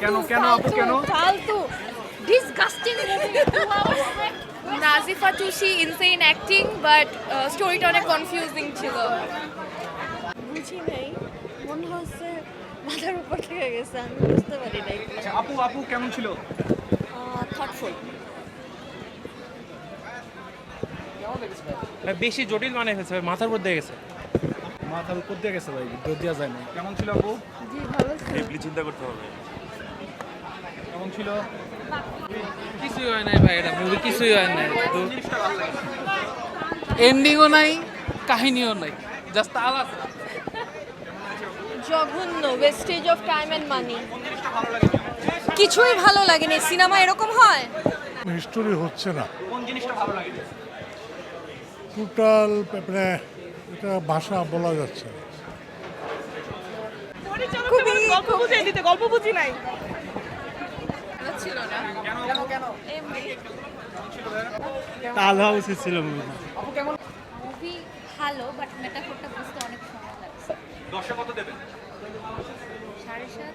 কেন কেন আপু কেন? ফালতু disgusting Nazifa Tushi insane acting but স্টোরিটা অনেক কনফিউজিং ছিল। বুঝি নাই, মনে হচ্ছে মাথার উপর থেকে গেছে, আমি বুঝতে পারি নাই। আচ্ছা আপু আপু কেমন ছিল? থটফুল। বেশি জটিল মানে ফেলছে ভাই, মাথার উপর দিয়ে গেছে। মাথার উপর দিয়ে গেছে ভাই, ভিতর দেওয়া যায় না। কেমন ছিল আপু? জি ভালো ছিল। ডিপলি চিন্তা করতে হবে। কেমন ছিল? কিছুই হয় নাই ভাই, এটা মুভি কিছুই হয় নাই। কোন জিনিসটা ভালো লাগে? এন্ডিংও নাই, কাহিনীও নাই, জাস্ট আলাদা। জঘন্য, ওয়েস্টেজ অফ টাইম এন্ড মানি। কোন জিনিসটা ভালো লাগে? কিছুই ভালো লাগেনি। সিনেমা এরকম হয়? হিস্টোরি হচ্ছে না কোন জিনিসটা ভালো লাগে? টোটাল মানে এটা ভাষা বলা যাচ্ছে না। গল্প বুঝিয়ে দিতে, গল্প বুঝি নাই। ছিল না। কেন কেন কেন? তাল হওয়া উচিত ছিল মুভি। আপু কেমন? মুভি ভালো বাট মেটাফোরটা বুঝতে অনেক সময় লাগছে। 10 কত দেবেন? 7.5